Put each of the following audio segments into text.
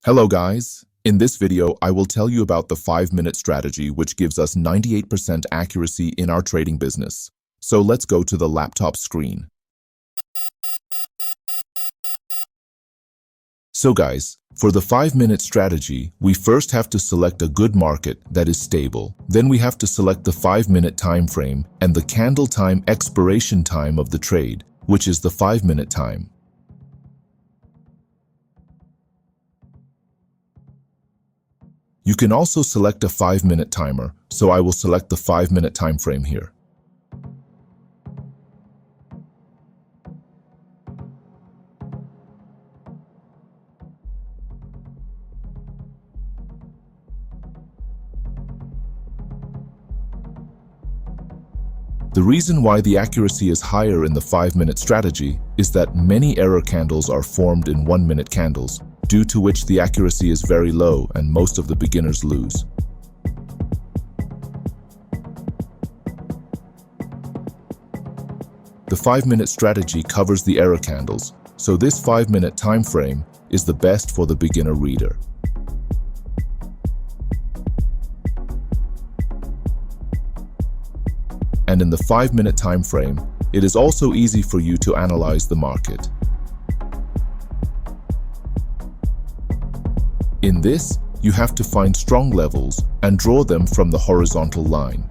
Hello guys, in this video I will tell you about the 5-minute strategy which gives us 98% accuracy in our trading business. So let's go to the laptop screen. So guys, for the 5-minute strategy, we first have to select a good market that is stable. Then we have to select the 5-minute time frame and the candle time expiration time of the trade, which is the 5-minute time. You can also select a 5-minute timer, so I will select the 5-minute time frame here. The reason why the accuracy is higher in the 5-minute strategy is that many error candles are formed in 1-minute candles, due to which the accuracy is very low and most of the beginners lose. The 5-minute strategy covers the error candles, so this 5-minute time frame is the best for the beginner reader. And in the 5-minute time frame, it is also easy for you to analyze the market. In this, you have to find strong levels and draw them from the horizontal line.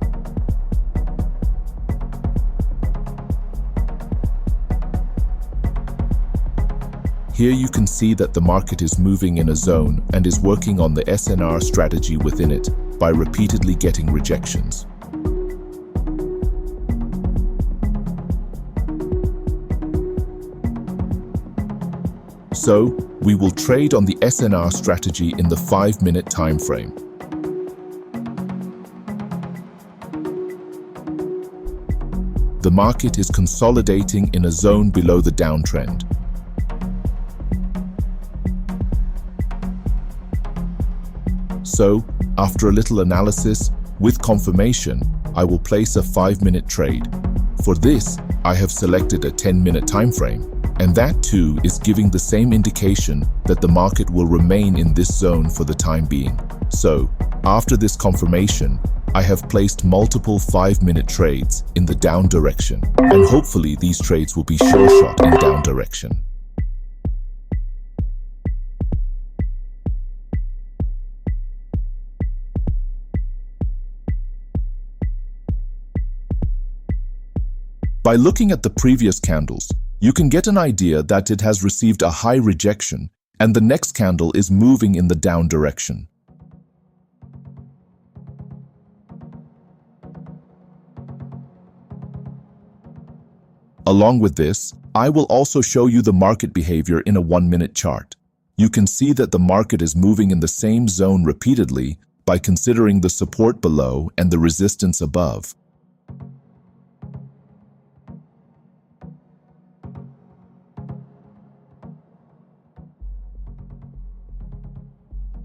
Here you can see that the market is moving in a zone and is working on the SNR strategy within it by repeatedly getting rejections. So, we will trade on the SNR strategy in the 5-minute time frame. The market is consolidating in a zone below the downtrend. So, after a little analysis, with confirmation, I will place a 5-minute trade. For this, I have selected a 10-minute time frame. And that too is giving the same indication that the market will remain in this zone for the time being. So, after this confirmation, I have placed multiple 5-minute trades in the down direction, and hopefully these trades will be Sureshot in down direction. By looking at the previous candles, you can get an idea that it has received a high rejection and the next candle is moving in the down direction. Along with this, I will also show you the market behavior in a 1-minute chart. You can see that the market is moving in the same zone repeatedly by considering the support below and the resistance above.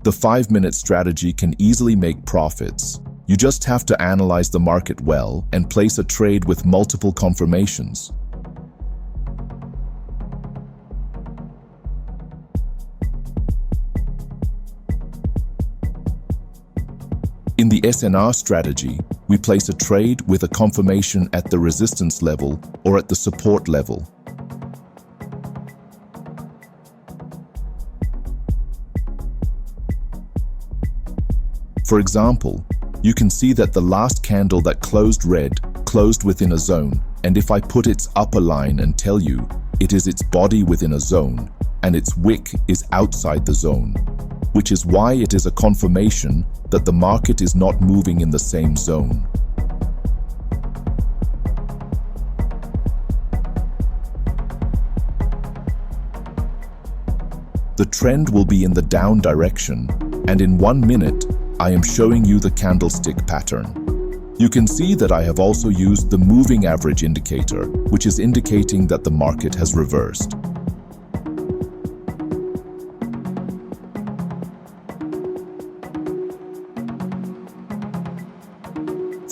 The 5-minute strategy can easily make profits. You just have to analyze the market well and place a trade with multiple confirmations. In the SNR strategy, we place a trade with a confirmation at the resistance level or at the support level. For example, you can see that the last candle that closed red closed within a zone, and if I put its upper line and tell you it is its body within a zone and its wick is outside the zone, which is why it is a confirmation that the market is not moving in the same zone. The trend will be in the down direction, and in 1 minute, I am showing you the candlestick pattern. You can see that I have also used the moving average indicator, which is indicating that the market has reversed.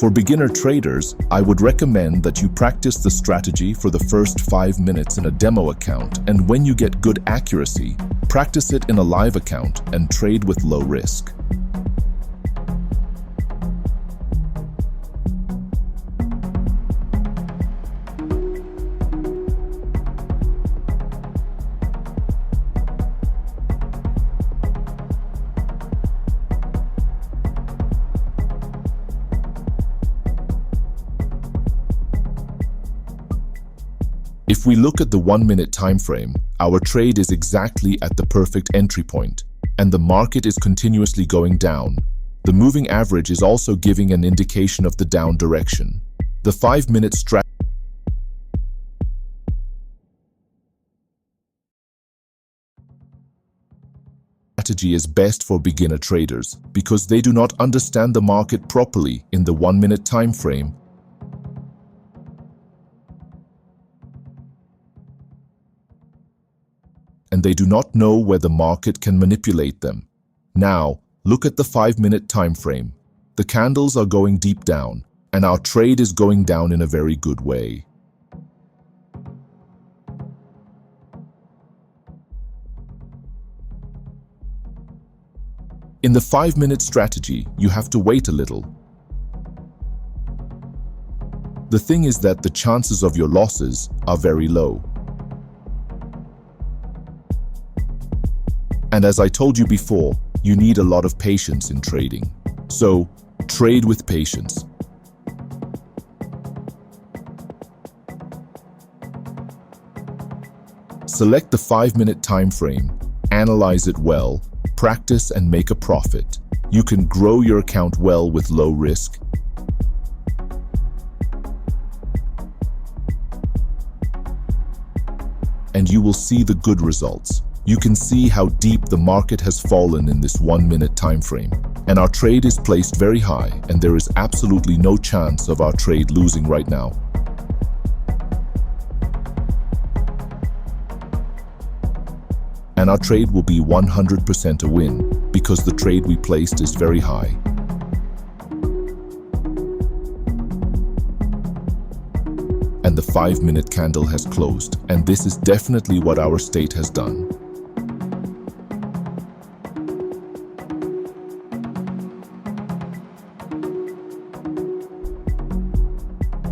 For beginner traders, I would recommend that you practice the strategy for the first 5 minutes in a demo account, and when you get good accuracy, practice it in a live account and trade with low risk. If we look at the 1-minute time frame, our trade is exactly at the perfect entry point, and the market is continuously going down. The moving average is also giving an indication of the down direction. The 5-minute strategy is best for beginner traders because they do not understand the market properly in the 1-minute time frame. And they do not know where the market can manipulate them. Now, look at the 5-minute time frame. The candles are going deep down, and our trade is going down in a very good way. In the 5-minute strategy, you have to wait a little. The thing is that the chances of your losses are very low. And as I told you before, you need a lot of patience in trading. So, trade with patience. Select the 5-minute time frame, analyze it well, practice and make a profit. You can grow your account well with low risk. And you will see the good results. You can see how deep the market has fallen in this 1-minute time frame. And our trade is placed very high, and there is absolutely no chance of our trade losing right now. And our trade will be 100% a win, because the trade we placed is very high. And the 5-minute candle has closed, and this is definitely what our state has done.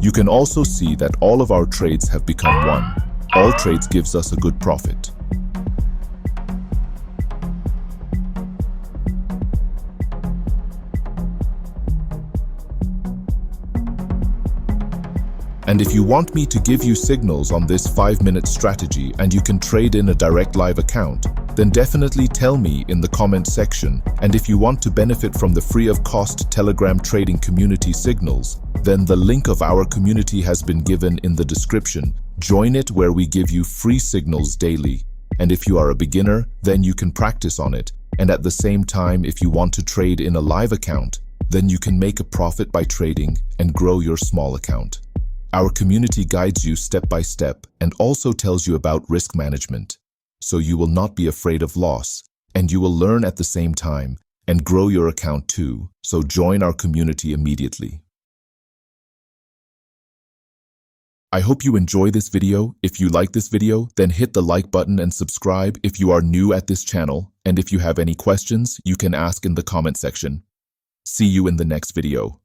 You can also see that all of our trades have become one. All trades gives us a good profit. And if you want me to give you signals on this 5-minute strategy and you can trade in a direct live account, then definitely tell me in the comment section. And if you want to benefit from the free of cost Telegram trading community signals, then the link of our community has been given in the description. Join it where we give you free signals daily. And if you are a beginner, then you can practice on it. And at the same time, if you want to trade in a live account, then you can make a profit by trading and grow your small account. Our community guides you step by step and also tells you about risk management. So you will not be afraid of loss, and you will learn at the same time and grow your account too. So join our community immediately. I hope you enjoy this video. If you like this video, then hit the like button and subscribe if you are new at this channel. And if you have any questions, you can ask in the comment section. See you in the next video.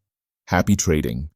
Happy trading.